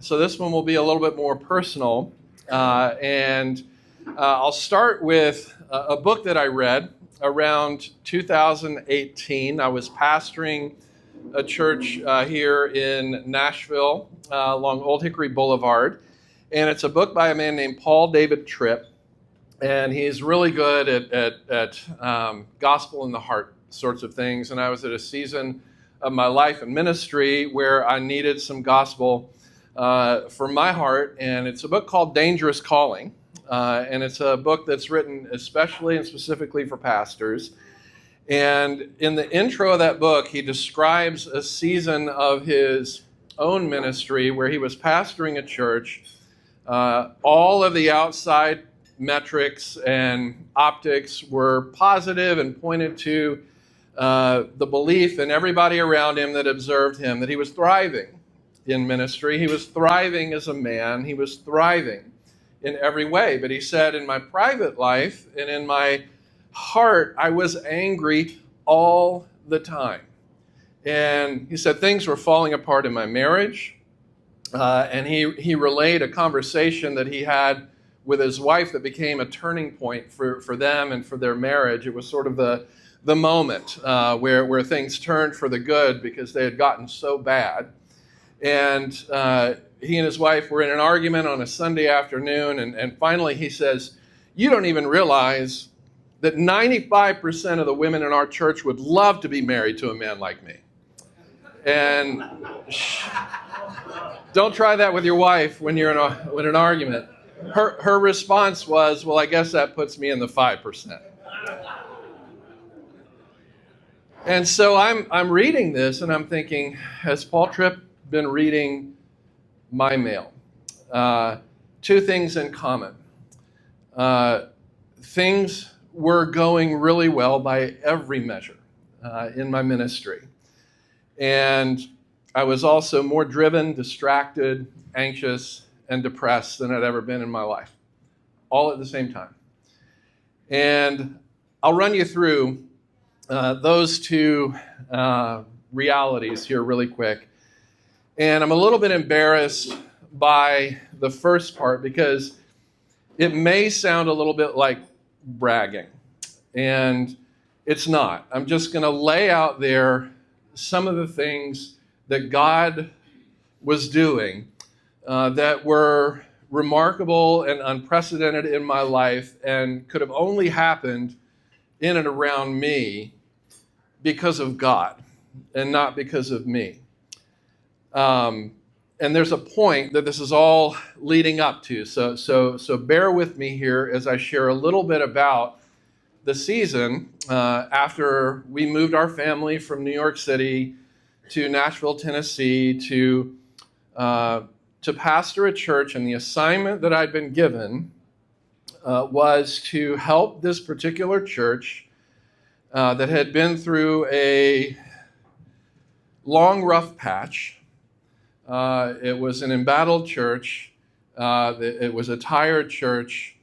So this one will be a little bit more personal. And I'll start with a book that I read around 2018. I was pastoring a church here in Nashville along Old Hickory Boulevard. And it's a book by a man named Paul David Tripp. And he's really good at gospel in the heart sorts of things. And I was at a season of my life and ministry where I needed some gospel for my heart. And it's a book called Dangerous Calling. And it's a book that's written especially and specifically for pastors. And in the intro of that book, he describes a season of his own ministry where he was pastoring a church. All of the outside metrics and optics were positive and pointed to the belief in everybody around him that observed him that he was thriving in ministry. He was thriving as a man. He was thriving in every way. But he said, in my private life and in my heart, I was angry all the time. And he said things were falling apart in my marriage. And he relayed a conversation that he had with his wife that became a turning point for them and for their marriage. It was sort of the moment where things turned for the good because they had gotten so bad. And he and his wife were in an argument on a Sunday afternoon. And finally he says, "You don't even realize that 95% of the women in our church would love to be married to a man like me." And don't try that with your wife when you're in an argument. Her response was, "Well, I guess that puts me in the 5%. And so I'm reading this and I'm thinking, has Paul Tripp been reading my mail? Two things in common. Things were going really well by every measure in my ministry. And I was also more driven, distracted, anxious, and depressed than I'd ever been in my life, all at the same time. And I'll run you through those two realities here really quick. And I'm a little bit embarrassed by the first part because it may sound a little bit like bragging, and it's not. I'm just going to lay out there some of the things that God was doing that were remarkable and unprecedented in my life and could have only happened in and around me because of God and not because of me. And there's a point that this is all leading up to. So bear with me here as I share a little bit about the season after we moved our family from New York City to Nashville, Tennessee, to pastor a church. And the assignment that I'd been given was to help this particular church that had been through a long, rough patch. It was an embattled church. It was a tired church.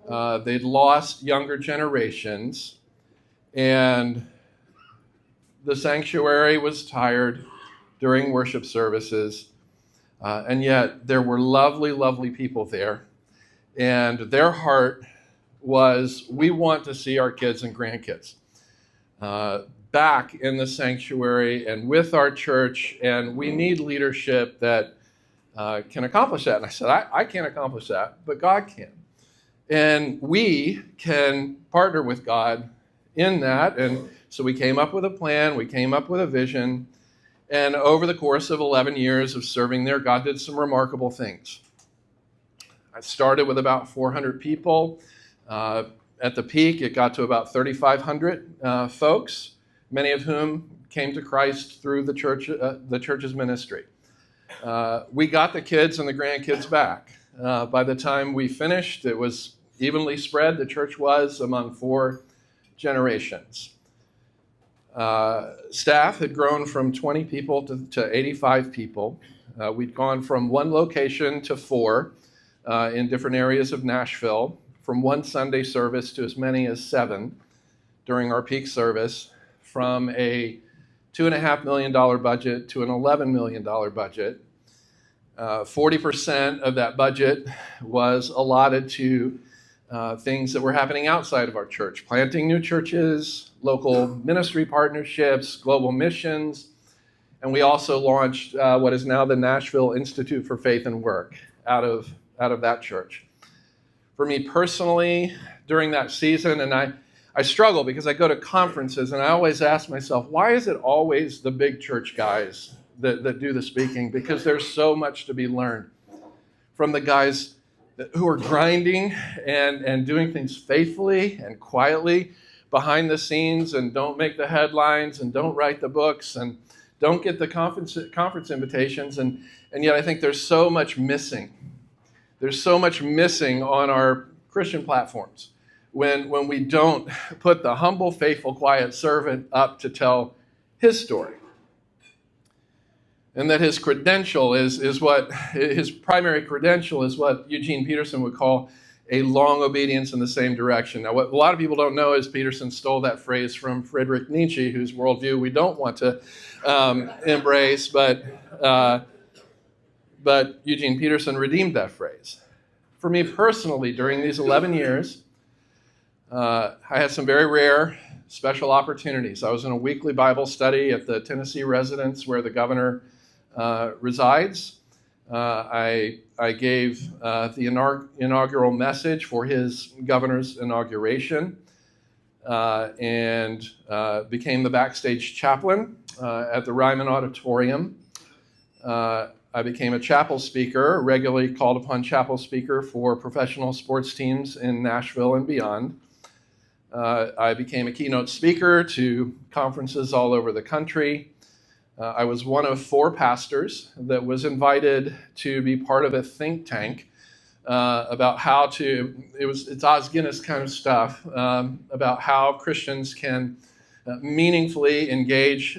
They'd lost younger generations. And the sanctuary was tired during worship services. And yet there were lovely, lovely people there. And their heart was, we want to see our kids and grandkids back in the sanctuary and with our church, and we need leadership that can accomplish that. And I said, I can't accomplish that, but God can. And we can partner with God in that. And so we came up with a plan, we came up with a vision, and over the course of 11 years of serving there, God did some remarkable things. I started with about 400 people. At the peak, it got to about 3,500 folks, many of whom came to Christ through the church's ministry. We got the kids and the grandkids back. By the time we finished, it was evenly spread. The church was among 4 generations. Staff had grown from 20 people to 85 people. We'd gone from 1 location to 4 in different areas of Nashville, from 1 Sunday service to as many as 7 during our peak service, from a $2.5 million budget to an $11 million budget. 40% of that budget was allotted to things that were happening outside of our church, planting new churches, local ministry partnerships, global missions, and we also launched what is now the Nashville Institute for Faith and Work out of that church. For me personally, during that season, and I struggle because I go to conferences and I always ask myself, why is it always the big church guys that do the speaking? Because there's so much to be learned from the guys who are grinding and doing things faithfully and quietly behind the scenes and don't make the headlines and don't write the books and don't get the conference invitations. And yet I think there's so much missing. There's so much missing on our Christian platforms when we don't put the humble, faithful, quiet servant up to tell his story. And that his credential is what, his primary credential is what Eugene Peterson would call a long obedience in the same direction. Now, what a lot of people don't know is Peterson stole that phrase from Friedrich Nietzsche, whose worldview we don't want to embrace, but Eugene Peterson redeemed that phrase. For me personally, during these 11 years, I had some very rare special opportunities. I was in a weekly Bible study at the Tennessee residence where the governor resides. I gave the inaugural message for his governor's inauguration and became the backstage chaplain at the Ryman Auditorium. I became a chapel speaker, regularly called upon chapel speaker for professional sports teams in Nashville and beyond. I became a keynote speaker to conferences all over the country. I was one of 4 pastors that was invited to be part of a think tank about how to, it's Os Guinness kind of stuff, about how Christians can meaningfully engage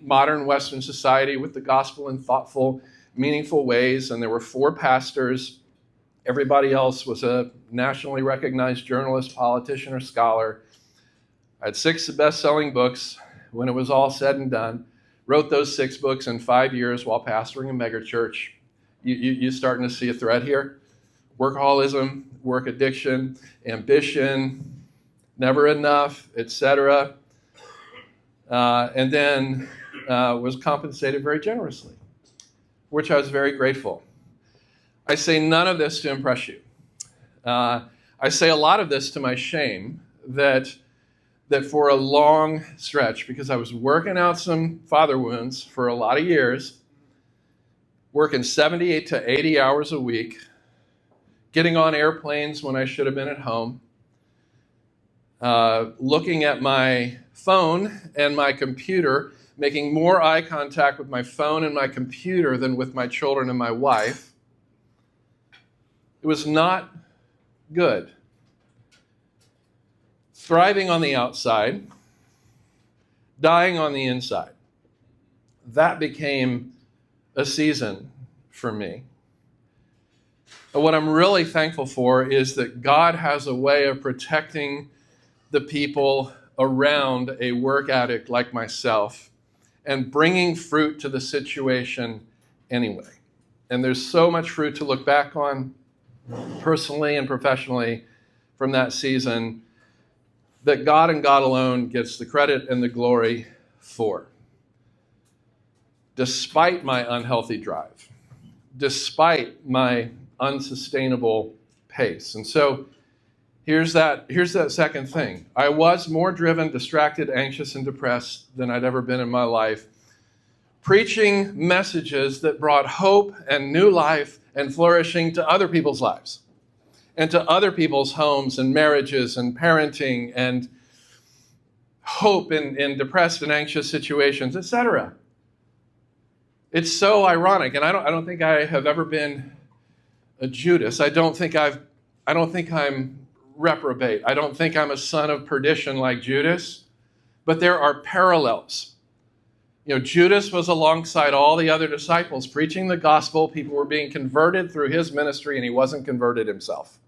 modern Western society with the gospel in thoughtful, meaningful ways. And there were 4 pastors. Everybody else was a nationally recognized journalist, politician, or scholar. I had 6 best-selling books when it was all said and done. Wrote those 6 books in 5 years while pastoring a megachurch. You starting to see a thread here? Workaholism, work addiction, ambition, never enough, etc. And then was compensated very generously, which I was very grateful. I say none of this to impress you. I say a lot of this to my shame that for a long stretch, because I was working out some father wounds for a lot of years, working 78 to 80 hours a week, getting on airplanes when I should have been at home, looking at my phone and my computer, making more eye contact with my phone and my computer than with my children and my wife. It was not good. Thriving on the outside, dying on the inside. That became a season for me. But what I'm really thankful for is that God has a way of protecting the people around a work addict like myself and bringing fruit to the situation anyway. And there's so much fruit to look back on personally and professionally from that season that God and God alone gets the credit and the glory for. Despite my unhealthy drive, despite my unsustainable pace. And so here's that second thing. I was more driven, distracted, anxious, and depressed than I'd ever been in my life, preaching messages that brought hope and new life and flourishing to other people's lives and to other people's homes and marriages and parenting and hope in depressed and anxious situations, etc. It's so ironic, and I don't think I have ever been a Judas. I don't think I'm reprobate. I don't think I'm a son of perdition like Judas, but there are parallels. Judas was alongside all the other disciples preaching the gospel. People were being converted through his ministry, and he wasn't converted himself.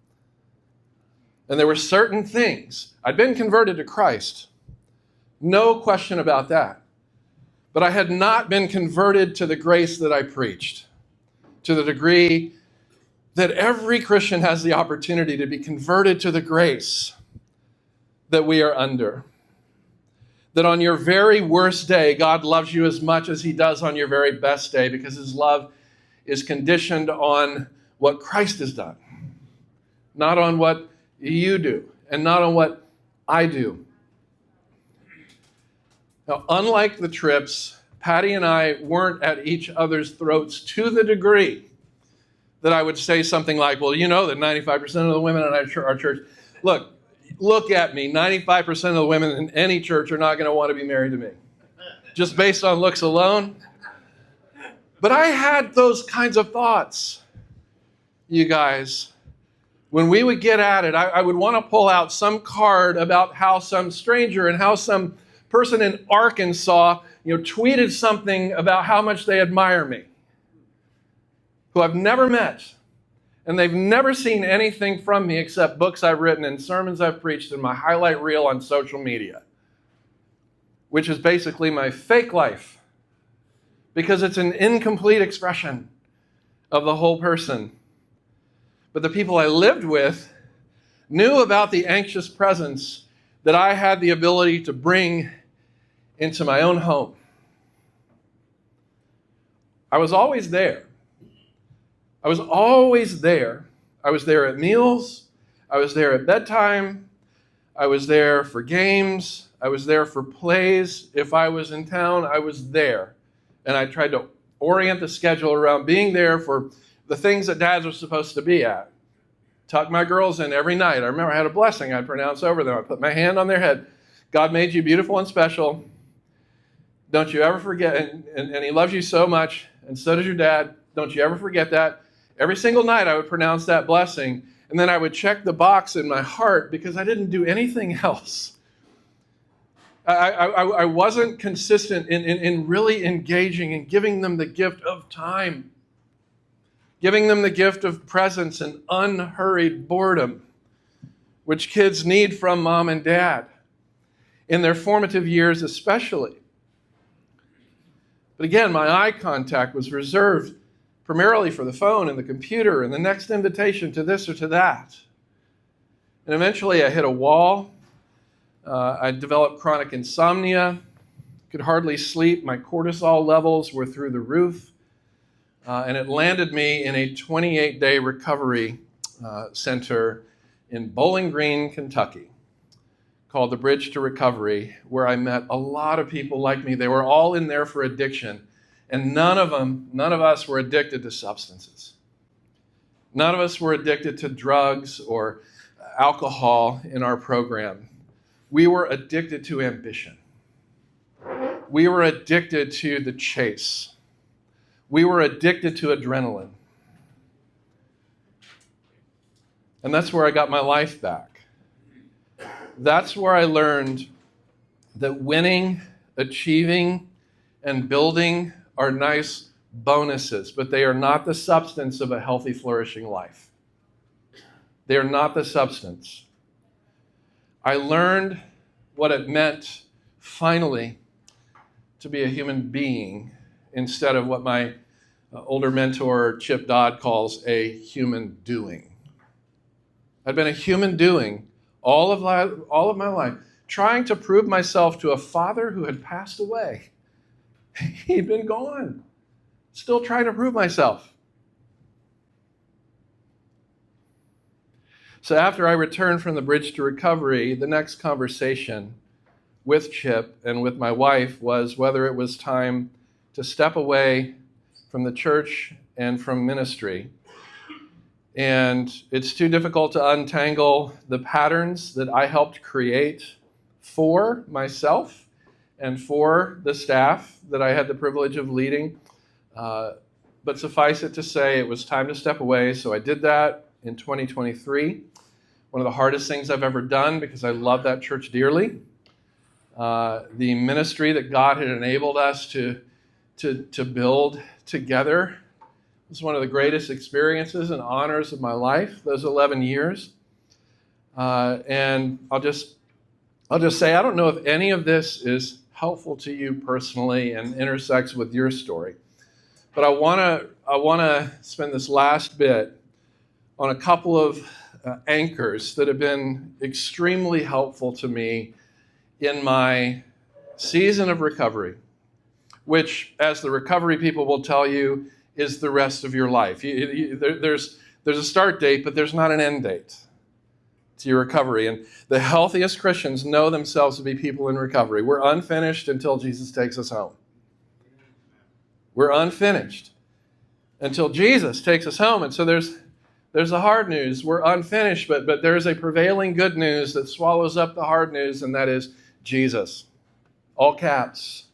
And there were certain things. I'd been converted to Christ. No question about that. But I had not been converted to the grace that I preached. to the degree that every Christian has the opportunity to be converted to the grace that we are under. That on your very worst day, God loves you as much as he does on your very best day, because his love is conditioned on what Christ has done, not on what you do and not on what I do. Now, unlike the trips, Patty and I weren't at each other's throats to the degree that I would say something like, well, you know that 95% of the women in our church, look at me, 95% of the women in any church are not going to want to be married to me, just based on looks alone. But I had those kinds of thoughts, you guys. When we would get at it, I would want to pull out some card about how some stranger and how some person in Arkansas, tweeted something about how much they admire me, who I've never met, and they've never seen anything from me except books I've written and sermons I've preached and my highlight reel on social media, which is basically my fake life, because it's an incomplete expression of the whole person. But the people I lived with knew about the anxious presence that I had the ability to bring into my own home. I was always there. I was always there. I was there at meals. I was there at bedtime. I was there for games. I was there for plays. If I was in town, I was there. And I tried to orient the schedule around being there for the things that dads were supposed to be at. Tuck my girls in every night. I remember I had a blessing I'd pronounce over them. I put my hand on their head. God made you beautiful and special. Don't you ever forget, and he loves you so much, and so does your dad. Don't you ever forget that. Every single night I would pronounce that blessing, and then I would check the box in my heart because I didn't do anything else. I wasn't consistent in really engaging and giving them the gift of time, giving them the gift of presence and unhurried boredom, which kids need from mom and dad in their formative years especially. But again, my eye contact was reserved primarily for the phone and the computer and the next invitation to this or to that. And eventually I hit a wall. I developed chronic insomnia, could hardly sleep. My cortisol levels were through the roof. And it landed me in a 28-day recovery center in Bowling Green, Kentucky, called the Bridge to Recovery, where I met a lot of people like me. They were all in there for addiction, and none of us were addicted to substances. None of us were addicted to drugs or alcohol in our program. We were addicted to ambition. We were addicted to the chase. We were addicted to adrenaline. And that's where I got my life back. That's where I learned that winning, achieving, and building are nice bonuses, but they are not the substance of a healthy, flourishing life. They are not the substance. I learned what it meant, finally, to be a human being instead of what my older mentor, Chip Dodd, calls a human doing. I'd been a human doing all of my life, trying to prove myself to a father who had passed away. He'd been gone, still trying to prove myself. So after I returned from the Bridge to Recovery, the next conversation with Chip and with my wife was whether it was time to step away from the church and from ministry. And it's too difficult to untangle the patterns that I helped create for myself and for the staff that I had the privilege of leading. But suffice it to say, it was time to step away. So I did that in 2023. One of the hardest things I've ever done because I love that church dearly. The ministry that God had enabled us to build together was one of the greatest experiences and honors of my life, those 11 years. And I'll just say, I don't know if any of this is helpful to you personally and intersects with your story. But I want to spend this last bit on a couple of anchors that have been extremely helpful to me in my season of recovery, which, as the recovery people will tell you, is the rest of your life. There's a start date, but there's not an end date to your recovery. And the healthiest Christians know themselves to be people in recovery. We're unfinished until Jesus takes us home. We're unfinished until Jesus takes us home. And so there's the hard news. We're unfinished, but there's a prevailing good news that swallows up the hard news, and that is Jesus. All caps.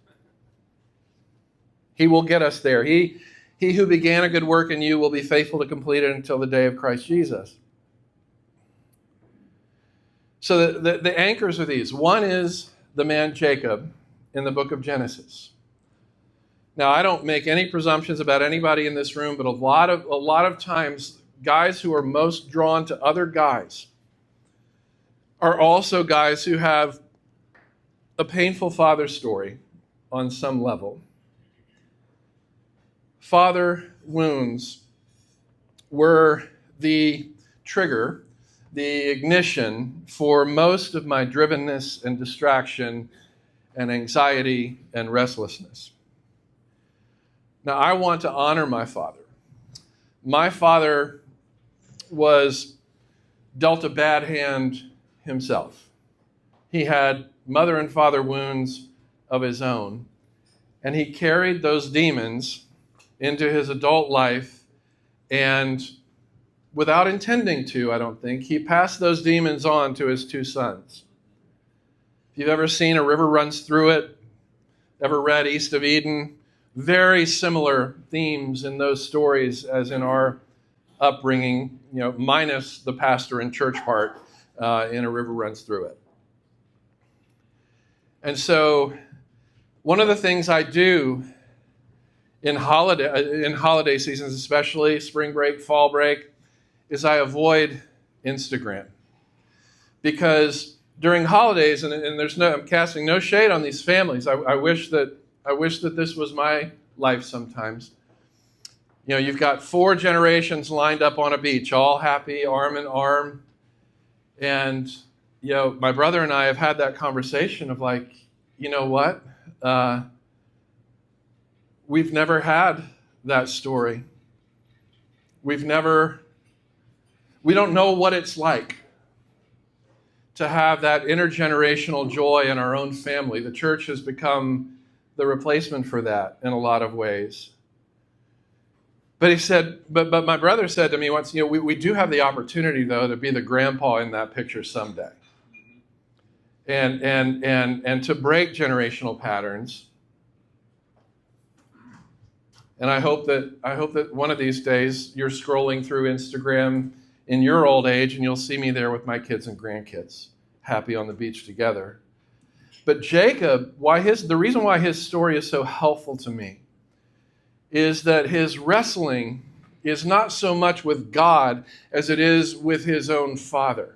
He will get us there. He who began a good work in you will be faithful to complete it until the day of Christ Jesus. So the anchors are these. One is the man Jacob in the book of Genesis. Now, I don't make any presumptions about anybody in this room, but a lot of times, guys who are most drawn to other guys are also guys who have a painful father story on some level. Father wounds were the trigger, the ignition for most of my drivenness and distraction and anxiety and restlessness. Now, I want to honor my father. My father was dealt a bad hand himself. He had mother and father wounds of his own, and he carried those demons into his adult life, and without intending to, I don't think, he passed those demons on to his two sons. If you've ever seen A River Runs Through It, ever read East of Eden, very similar themes in those stories as in our upbringing, minus the pastor and church part in A River Runs Through It. And so one of the things I do in holiday seasons, especially spring break, fall break, is I avoid Instagram. Because during holidays, and I'm casting no shade on these families. I wish that this was my life sometimes. You've got 4 generations lined up on a beach, all happy, arm in arm. And, my brother and I have had that conversation of like, you know what? We've never had that story. We don't know what it's like to have that intergenerational joy in our own family. The church has become the replacement for that in a lot of ways. But he said, but my brother said to me once, we do have the opportunity, though, to be the grandpa in that picture someday. And to break generational patterns. And I hope that one of these days you're scrolling through Instagram in your old age and you'll see me there with my kids and grandkids, happy on the beach together. But Jacob, the reason why his story is so helpful to me is that his wrestling is not so much with God as it is with his own father,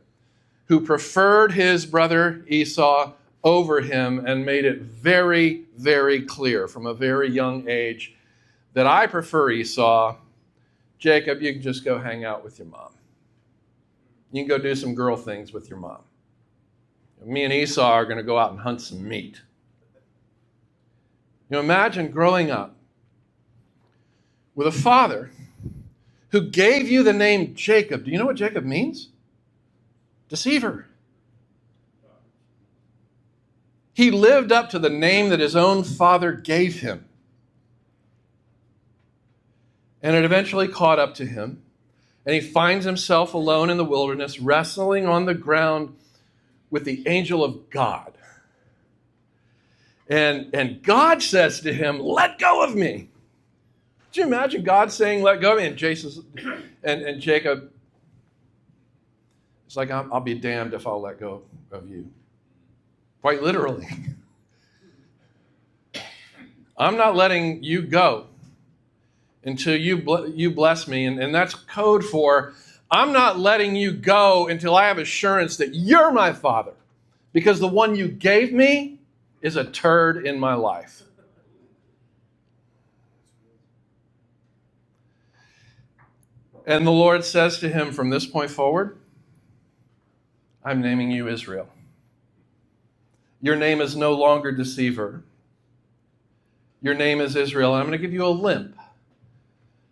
who preferred his brother Esau over him and made it very, very clear from a very young age that I prefer Esau. Jacob, you can just go hang out with your mom. You can go do some girl things with your mom. Me and Esau are going to go out and hunt some meat. Imagine growing up with a father who gave you the name Jacob. Do you know what Jacob means? Deceiver. He lived up to the name that his own father gave him. And it eventually caught up to him. And he finds himself alone in the wilderness, wrestling on the ground with the angel of God. And God says to him, "Let go of me." Could you imagine God saying, "Let go of me"? And Jacob is like, I'll be damned if I'll let go of you. Quite literally. I'm not letting you go until you bless me. And that's code for, I'm not letting you go until I have assurance that you're my father. Because the one you gave me is a turd in my life. And the Lord says to him, from this point forward, I'm naming you Israel. Your name is no longer deceiver. Your name is Israel. And I'm going to give you a limp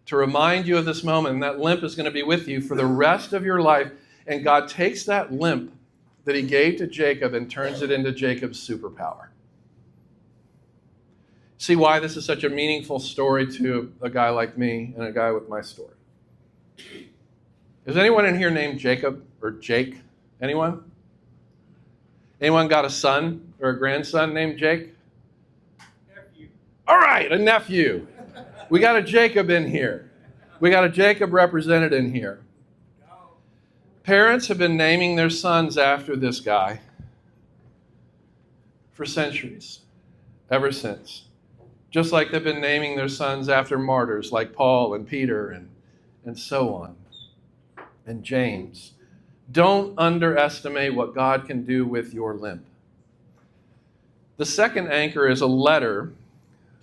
to remind you of this moment. And that limp is going to be with you for the rest of your life. And God takes that limp that he gave to Jacob and turns it into Jacob's superpower. See why this is such a meaningful story to a guy like me and a guy with my story. Is anyone in here named Jacob or Jake? Anyone? Anyone got a son or a grandson named Jake? Nephew. All right, a nephew. We got a Jacob in here. We got a Jacob represented in here. Parents have been naming their sons after this guy for centuries, ever since. Just like they've been naming their sons after martyrs like Paul and Peter and so on, and James. Don't underestimate what God can do with your limp. The second anchor is a letter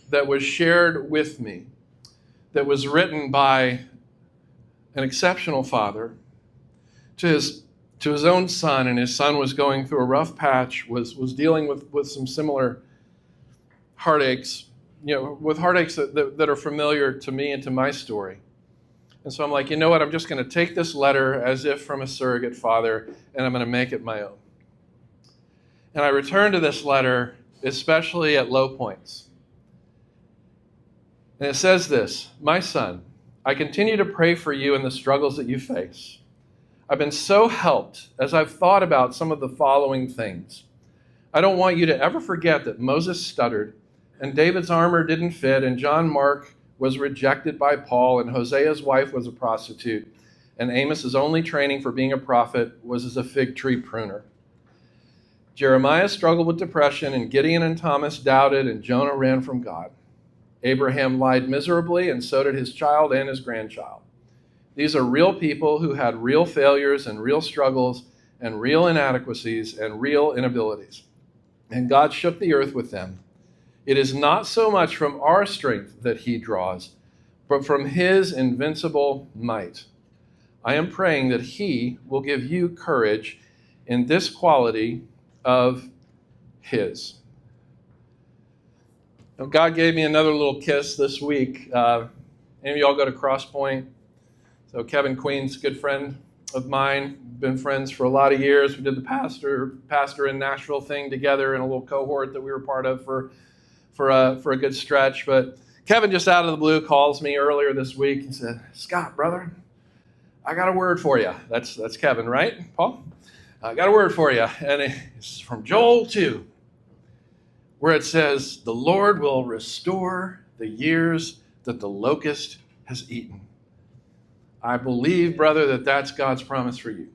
that was shared with me, that was written by an exceptional father to his own son, and his son was going through a rough patch, was dealing with some similar heartaches, with heartaches that are familiar to me and to my story. And so I'm like, you know what? I'm just going to take this letter as if from a surrogate father, and I'm going to make it my own. And I return to this letter, especially at low points. And it says this, my son, I continue to pray for you in the struggles that you face. I've been so helped as I've thought about some of the following things. I don't want you to ever forget that Moses stuttered, and David's armor didn't fit, and John Mark was rejected by Paul, and Hosea's wife was a prostitute, and Amos's only training for being a prophet was as a fig tree pruner. Jeremiah struggled with depression, and Gideon and Thomas doubted, and Jonah ran from God. Abraham lied miserably, and so did his child and his grandchild. These are real people who had real failures and real struggles and real inadequacies and real inabilities. And God shook the earth with them. It is not so much from our strength that he draws, but from his invincible might. I am praying that he will give you courage in this quality of his. Now, God gave me another little kiss this week. Any of y'all go to Cross Point? So Kevin Queen's a good friend of mine. Been friends for a lot of years. We did the pastor in Nashville thing together in a little cohort that we were part of for a good stretch. But Kevin just out of the blue calls me earlier this week and said, Scott, brother, I got a word for you. That's Kevin, right, Paul? I got a word for you. And it's from Joel 2, where it says, the Lord will restore the years that the locust has eaten. I believe, brother, that that's God's promise for you.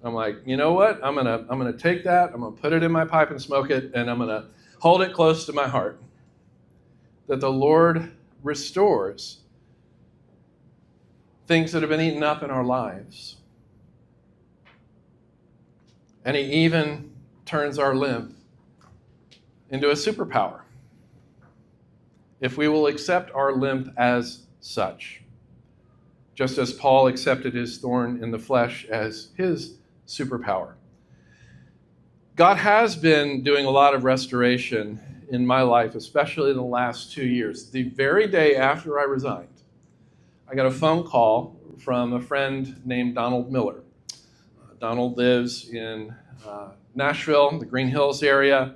I'm like, you know what? I'm gonna take that. I'm gonna put it in my pipe and smoke it, and I'm gonna hold it close to my heart. That the Lord restores things that have been eaten up in our lives, and He even turns our limp into a superpower if we will accept our limp as such. Just as Paul accepted his thorn in the flesh as his superpower. God has been doing a lot of restoration in my life, especially in the last 2 years. The very day after I resigned, I got a phone call from a friend named Donald Miller. Donald lives in Nashville, the Green Hills area,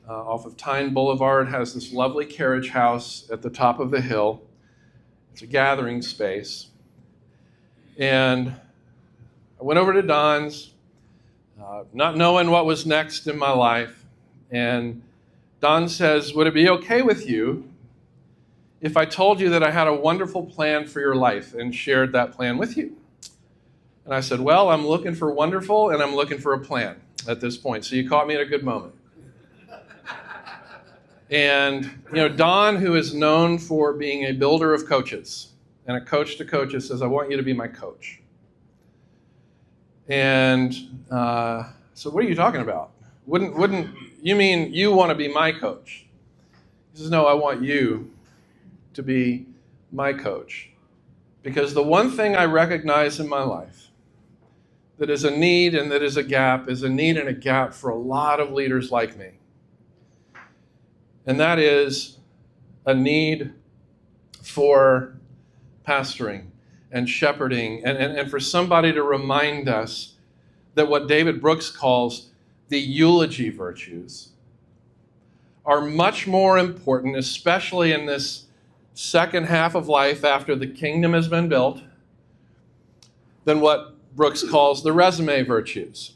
off of Tyne Boulevard, has this lovely carriage house at the top of the hill. It's a gathering space. And I went over to Don's, not knowing what was next in my life. And Don says, would it be okay with you if I told you that I had a wonderful plan for your life and shared that plan with you? And I said, well, I'm looking for wonderful and I'm looking for a plan at this point. So you caught me at a good moment. And, Don, who is known for being a builder of coaches, and a coach to coaches, says, I want you to be my coach. And so what are you talking about? Wouldn't you mean you want to be my coach? He says, no, I want you to be my coach. Because the one thing I recognize in my life that is a need and that is a gap is a need and a gap for a lot of leaders like me. And that is a need for pastoring and shepherding and for somebody to remind us that what David Brooks calls the eulogy virtues are much more important, especially in this second half of life after the kingdom has been built, than what Brooks calls the resume virtues.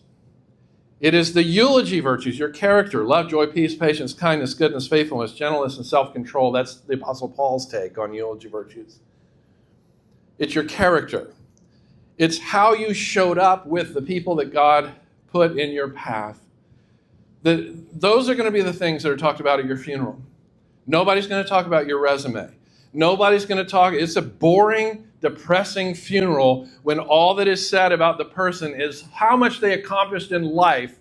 It is the eulogy virtues, your character, love, joy, peace, patience, kindness, goodness, faithfulness, gentleness, and self-control. That's the Apostle Paul's take on eulogy virtues. It's your character. It's how you showed up with the people that God put in your path. Those are going to be the things that are talked about at your funeral. Nobody's going to talk about your resume. Nobody's going to talk. It's a boring, depressing funeral when all that is said about the person is how much they accomplished in life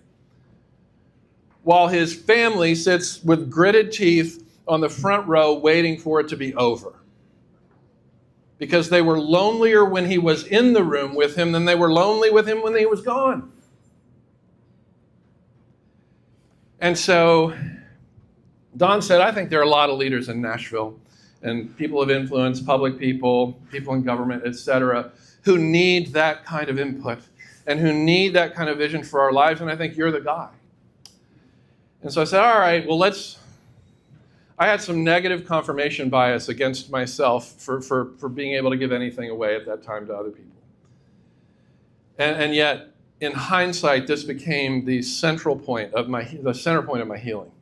while his family sits with gritted teeth on the front row waiting for it to be over. Because they were lonelier when he was in the room with him than they were lonely with him when he was gone. And so Don said, I think there are a lot of leaders in Nashville and people of influence, public people, people in government, etc., who need that kind of input and who need that kind of vision for our lives, and I think you're the guy. And so I said, all right, well, I had some negative confirmation bias against myself for being able to give anything away at that time to other people. And yet, in hindsight, this became the center point of my healing.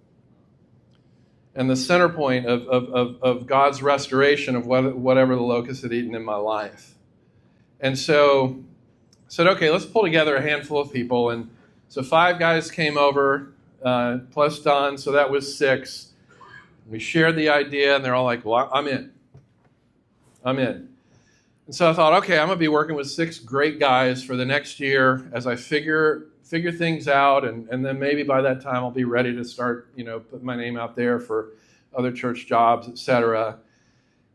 And the center point of God's restoration of whatever the locust had eaten in my life. And so I said, okay, let's pull together a handful of people. And so 5 guys came over, plus Don, so that was 6. We shared the idea, and they're all like, well, I'm in. And so I thought, okay, I'm going to be working with 6 great guys for the next year as I figure things out, and then maybe by that time I'll be ready to start, put my name out there for other church jobs, etc.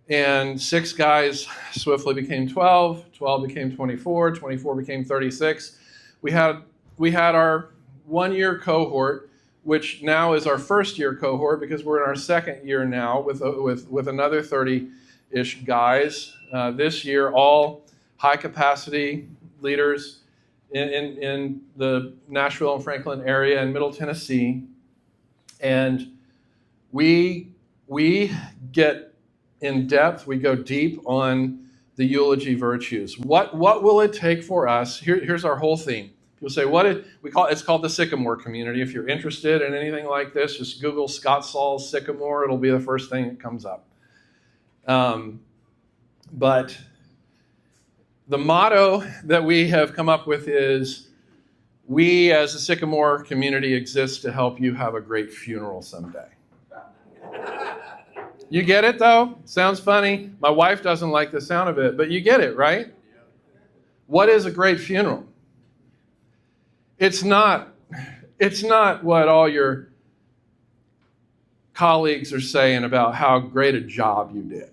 And 6 guys swiftly became 12, 12 became 24, 24 became 36. We had our 1-year cohort, which now is our first-year cohort because we're in our second year now with another 30-ish guys. This year, all high-capacity leaders in the Nashville and Franklin area and Middle Tennessee. And we get in depth, we go deep on the eulogy virtues. What will it take for us? Here's our whole theme. People say, it's called the Sycamore Community. If you're interested in anything like this, just Google Sauls, Sycamore. It'll be the first thing that comes up. But the motto that we have come up with is, we as a Sycamore Community exist to help you have a great funeral someday. You get it, though? Sounds funny. My wife doesn't like the sound of it, but you get it, right? What is a great funeral? It's not what all your colleagues are saying about how great a job you did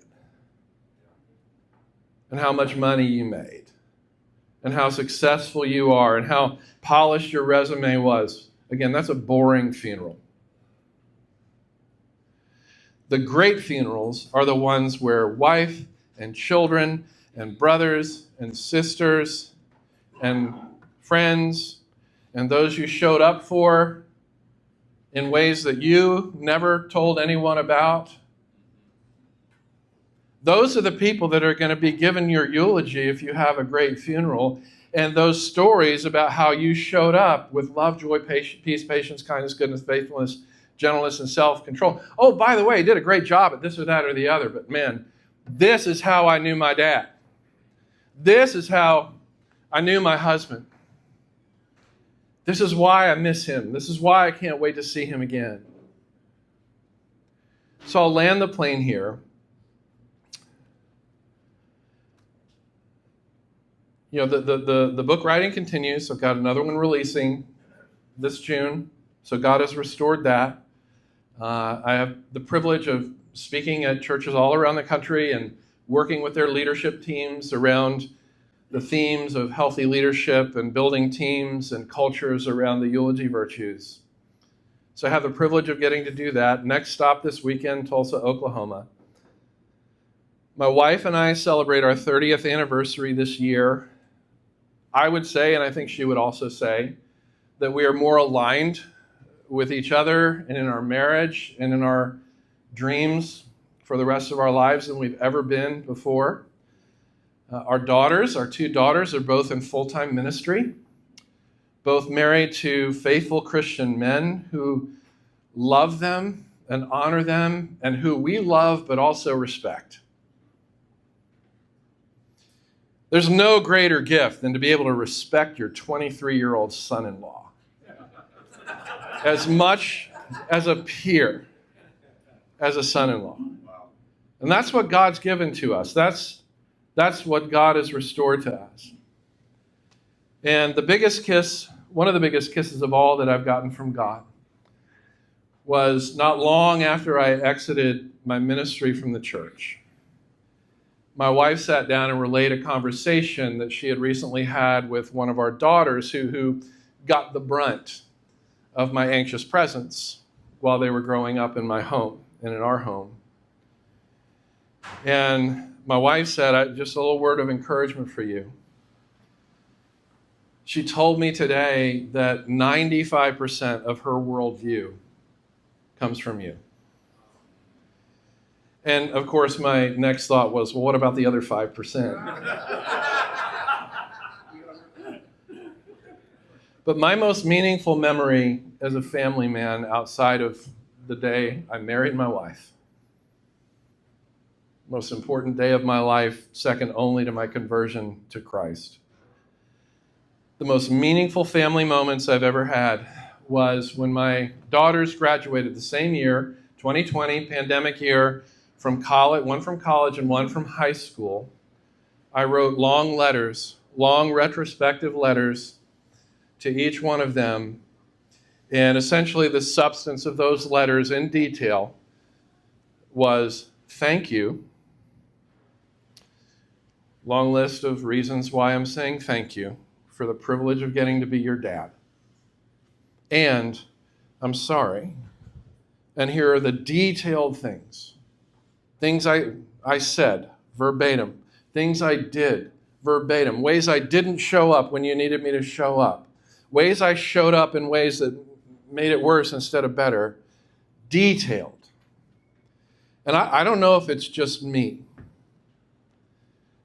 and how much money you made and how successful you are and how polished your resume was. Again, that's a boring funeral. The great funerals are the ones where wife and children and brothers and sisters and friends and those you showed up for in ways that you never told anyone about, those are the people that are going to be given your eulogy if you have a great funeral. And those stories about how you showed up with love, joy, peace, patience, kindness, goodness, faithfulness, gentleness, and self-control. Oh, by the way, he did a great job at this or that or the other, but man, this is how I knew my dad. This is how I knew my husband. This is why I miss him. This is why I can't wait to see him again. So I'll land the plane here. The book writing continues. I've got another one releasing this June. So God has restored that. I have the privilege of speaking at churches all around the country and working with their leadership teams around the themes of healthy leadership and building teams and cultures around the eulogy virtues. So I have the privilege of getting to do that. Next stop this weekend, Tulsa, Oklahoma. My wife and I celebrate our 30th anniversary this year. I would say, and I think she would also say, that we are more aligned with each other and in our marriage and in our dreams for the rest of our lives than we've ever been before. Our two daughters, are both in full-time ministry, both married to faithful Christian men who love them and honor them and who we love but also respect. There's no greater gift than to be able to respect your 23-year-old son-in-law as much as a peer, as a son-in-law. And that's what God's given to us. That's what God has restored to us. And the biggest kiss, one of the biggest kisses of all that I've gotten from God, was not long after I exited my ministry from the church. My wife sat down and relayed a conversation that she had recently had with one of our daughters who got the brunt of my anxious presence while they were growing up in my home and in our home. And my wife said, just a little word of encouragement for you. She told me today that 95% of her worldview comes from you. And of course, my next thought was, well, what about the other 5%? But my most meaningful memory as a family man outside of the day I married my wife, most important day of my life, second only to my conversion to Christ. The most meaningful family moments I've ever had was when my daughters graduated the same year, 2020, pandemic year, from college, one from college and one from high school. I wrote long letters, long retrospective letters to each one of them. And essentially the substance of those letters in detail was thank you. Long list of reasons why I'm saying thank you for the privilege of getting to be your dad. And I'm sorry. And here are the detailed things I said verbatim, things I did verbatim, ways I didn't show up when you needed me to show up, ways I showed up in ways that made it worse instead of better, detailed. And I don't know if it's just me.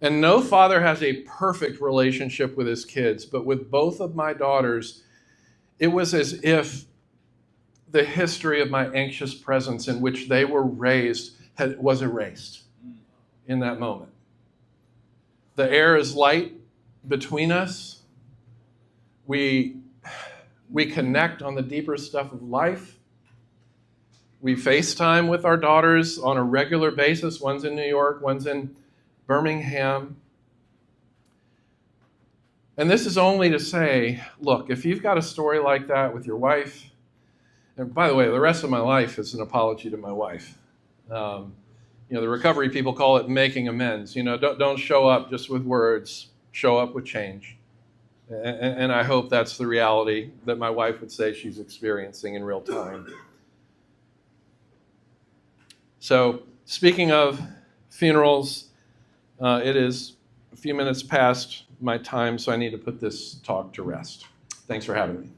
And no father has a perfect relationship with his kids, but with both of my daughters, it was as if the history of my anxious presence in which they were raised was erased in that moment. The air is light between us. We connect on the deeper stuff of life. We FaceTime with our daughters on a regular basis. One's in New York, one's in Birmingham. And this is only to say, look, if you've got a story like that with your wife, and by the way, the rest of my life is an apology to my wife. The recovery people call it making amends. Don't show up just with words, show up with change. And I hope that's the reality that my wife would say she's experiencing in real time. So, speaking of funerals, it is a few minutes past my time, so I need to put this talk to rest. Thanks for having me.